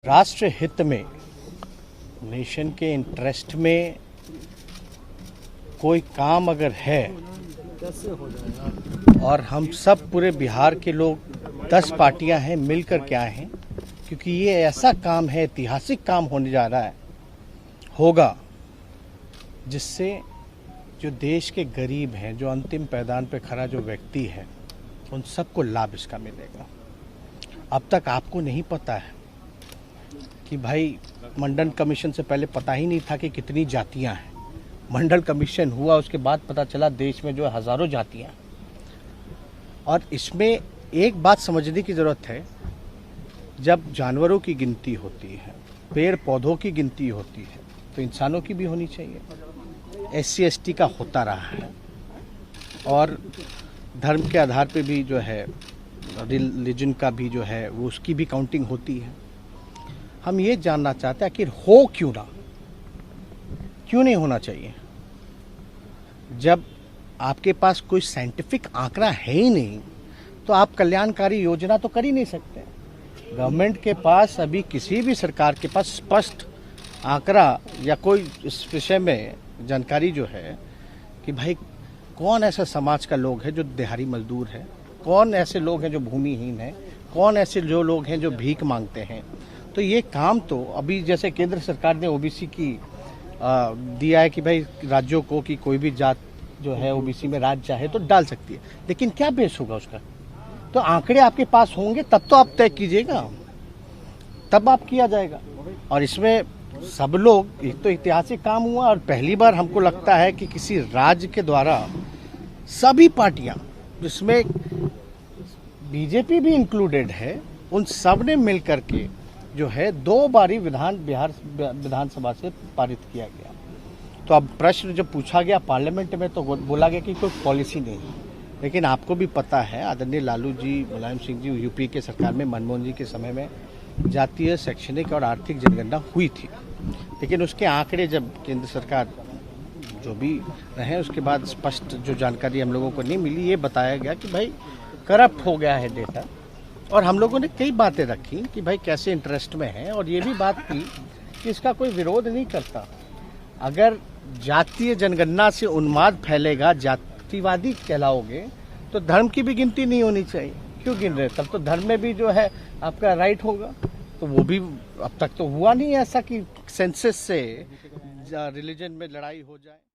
राष्ट्र हित में, नेशन के इंटरेस्ट में कोई काम अगर है और हम सब पूरे बिहार के लोग 10 पार्टियां हैं मिलकर के आए हैं, क्योंकि ये ऐसा काम है, ऐतिहासिक काम होने जा रहा है, होगा जिससे जो देश के गरीब हैं, जो अंतिम पैदान पे खड़ा जो व्यक्ति है, उन सबको लाभ इसका मिलेगा। अब तक आपको नहीं पता है कि भाई मंडल कमीशन से पहले पता ही नहीं था कि कितनी जातियां हैं। मंडल कमीशन हुआ, उसके बाद पता चला देश में जो है हज़ारों जातियां। और इसमें एक बात समझने की ज़रूरत है, जब जानवरों की गिनती होती है, पेड़ पौधों की गिनती होती है, तो इंसानों की भी होनी चाहिए। SC ST का होता रहा है और धर्म के आधार पे भी जो है, रिलीजन का भी जो है वो उसकी भी काउंटिंग होती है। हम ये जानना चाहते हैं कि हो क्यों ना, क्यों नहीं होना चाहिए। जब आपके पास कोई साइंटिफिक आंकड़ा है ही नहीं, तो आप कल्याणकारी योजना तो कर ही नहीं सकते। गवर्नमेंट के पास अभी, किसी भी सरकार के पास स्पष्ट आंकड़ा या कोई इस विषय में जानकारी जो है कि भाई कौन ऐसा समाज का लोग है जो दिहाड़ी मजदूर है, कौन ऐसे लोग हैं जो भूमिहीन हैं, कौन ऐसे जो लोग हैं जो भीख मांगते हैं। तो ये काम तो अभी जैसे केंद्र सरकार ने OBC की दिया है कि भाई राज्यों को कि कोई भी जात जो है OBC में राज्य चाहे तो डाल सकती है, लेकिन क्या बेस होगा उसका? तो आंकड़े आपके पास होंगे तब तो आप तय कीजिएगा, तब आप किया जाएगा। और इसमें सब लोग, एक तो ऐतिहासिक काम हुआ और पहली बार हमको लगता है कि किसी राज्य के द्वारा सभी पार्टियां, जिसमें BJP भी इंक्लूडेड है, उन सब ने मिल करके जो है 2 बारी बिहार विधानसभा से पारित किया गया। तो अब प्रश्न जब पूछा गया पार्लियामेंट में, तो बोला गया कि कोई पॉलिसी नहीं। लेकिन आपको भी पता है, आदरणीय लालू जी, मुलायम सिंह जी, UP के सरकार में, मनमोहन जी के समय में जातीय, शैक्षणिक और आर्थिक जनगणना हुई थी। लेकिन उसके आंकड़े जब केंद्र सरकार जो भी रहे, उसके बाद स्पष्ट जो जानकारी हम लोगों को नहीं मिली, ये बताया गया कि भाई करप्ट हो गया है डेटा। और हम लोगों ने कई बातें रखी कि भाई कैसे इंटरेस्ट में है, और ये भी बात की कि इसका कोई विरोध नहीं करता। अगर जातीय जनगणना से उन्माद फैलेगा, जातिवादी कहलाओगे, तो धर्म की भी गिनती नहीं होनी चाहिए। क्यों गिन रहे? तब तो धर्म में भी जो है आपका राइट होगा। तो वो भी अब तक तो हुआ नहीं ऐसा कि सेंसस से रिलीजन में लड़ाई हो जाए।